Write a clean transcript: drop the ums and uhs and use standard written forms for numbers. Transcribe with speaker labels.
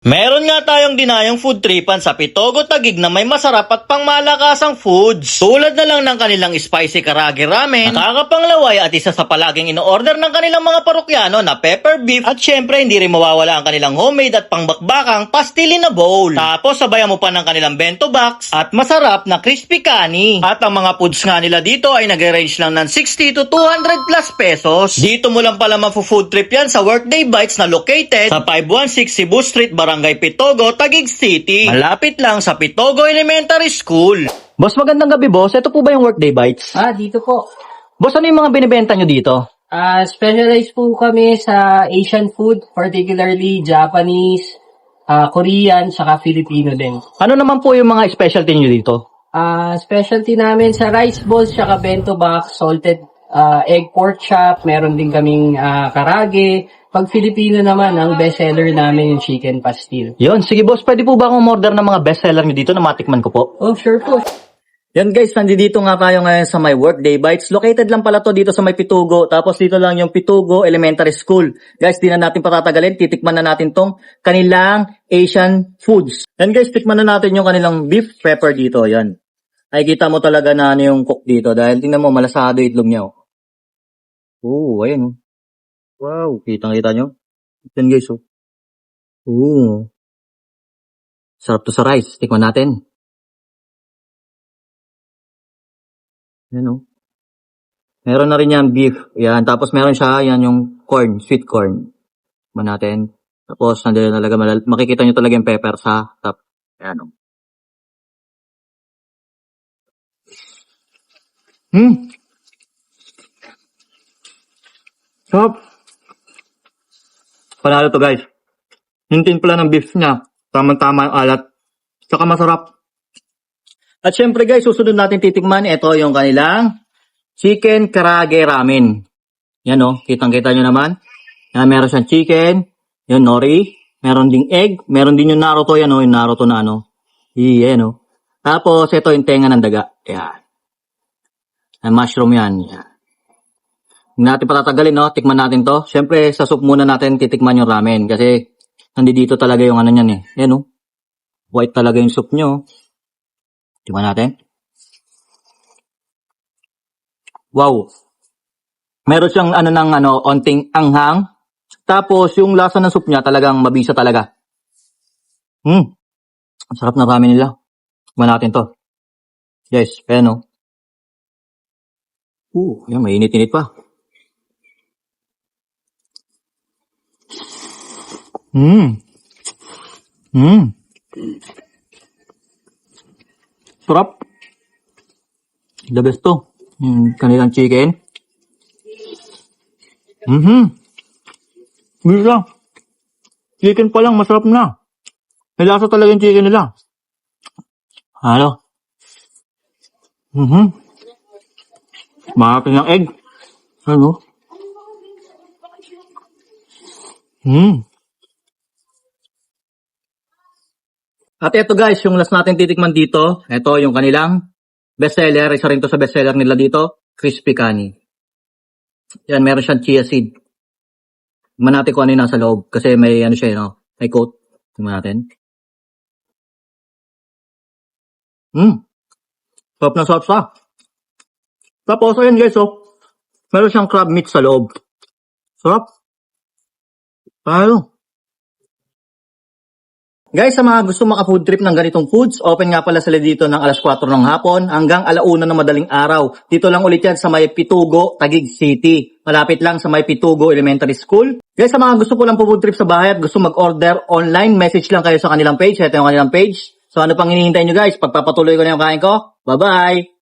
Speaker 1: Meron nga tayong dinayong food tripan sa Pitogo Taguig na may masarap at pangmalakasang foods. Tulad na lang ng kanilang spicy karage ramen, nakakapanglaway at isa sa palaging ino-order ng kanilang mga parokyano na pepper beef at syempre hindi rin mawawala ang kanilang homemade at pangbakbakang pastili na bowl. Tapos sabayan mo pa ng kanilang bento box at masarap na crispy kani. At ang mga foods nga nila dito ay nag-range lang ng 60 to 200 plus pesos. Dito mo lang pala mafu-food trip yan sa Workday Bites na located sa 516 Cebu Street, Barangay Pitogo, Taguig City. Malapit lang sa Pitogo Elementary School. Boss, magandang gabi boss. Ito po ba yung Workday Bites?
Speaker 2: Dito po.
Speaker 1: Boss, ano yung mga binibenta nyo dito?
Speaker 2: Specialized po kami sa Asian food, particularly Japanese, Korean, saka Filipino din.
Speaker 1: Ano naman po yung mga specialty nyo dito?
Speaker 2: Specialty namin sa rice balls, saka bento box, salted egg pork chop, meron din kaming karage. Pag Filipino naman, ang bestseller namin yung chicken pastil.
Speaker 1: Yon, sige boss, pwede po ba akong order ng mga bestseller nyo dito na matikman ko po?
Speaker 2: Oh, sure po.
Speaker 1: Yan guys, nandito nga tayo ngayon sa my Workday Bites. Located lang pala to dito sa may Pitugo. Tapos dito lang yung Pitugo Elementary School. Guys, di na natin patatagalin. Titikman na natin tong kanilang Asian foods. Yan guys, tikman na natin yung kanilang beef pepper dito. Yan. Ay, kita mo talaga na ano yung cook dito. Dahil tingnan mo, malasado yung itlog niya. Oh, ayan oh. Wow, kitang-kita nyo. Yan guys oh. Sarap to sa rice. Tikman natin. Yan o. Meron na rin yan beef. Yan. Tapos meron siya, yan yung corn, sweet corn. Tikman natin. Tapos nandiyan talaga, makikita nyo talaga yung pepper sa top. Yan o. Sarap. Panalo to guys. Hintin pala ng beef niya. Tamang-tama yung alat. Tsaka masarap. At syempre guys, susunod natin titikman. Ito yung kanilang chicken karage ramen. Yan o, kitang-kita nyo naman. Yan, meron siyang chicken. Yung nori. Meron ding egg. Meron din yung naruto. Yan o, yung naruto na ano. Yan o. Tapos ito yung tenga ng daga. Yan. Ang mushroom yan. Yan. Hindi natin patatagalin, no? Tikman natin to. Syempre, sa soup muna natin titikman yung ramen. Kasi nandito talaga yung ano nyan eh. Yan o. White talaga yung soup nyo. Tikman natin. Wow. Meron siyang onting anghang. Tapos yung lasa ng soup niya talagang mabisa talaga. Ang sarap na ramen nila. Tikman natin to. Yes, ayan o. Yan, mainit-init pa. Sarap. The best to. Kanilang chicken. Bisa. Chicken pa lang, masarap na. May lasa talaga yung chicken nila. Halo. Mahapin ng egg. Ano? At ito guys, yung last natin titikman dito, ito yung kanilang bestseller, isa rin to sa bestseller nila dito, crispy kani. Yan, meron siyang chia seed. Tingnan natin kung ano yung nasa loob, kasi may ano siya, no? May coat. Tingnan natin. Sarap na sarap siya. Tapos, ayan guys, meron siyang crab meat sa loob. Sarap. Paano? Guys, sa mga gusto maka-food trip ng ganitong foods, open nga pala sila dito ng alas 4 ng hapon hanggang alauna ng madaling araw. Dito lang ulit yan sa may Pitugo, Taguig City. Malapit lang sa may Pitugo Elementary School. Guys, sa mga gusto po lang po-food trip sa bahay at gusto mag-order online, message lang kayo sa kanilang page. Ito yung kanilang page. So ano pang hinihintay nyo guys? Pagpapatuloy ko na yung kain ko. Bye-bye!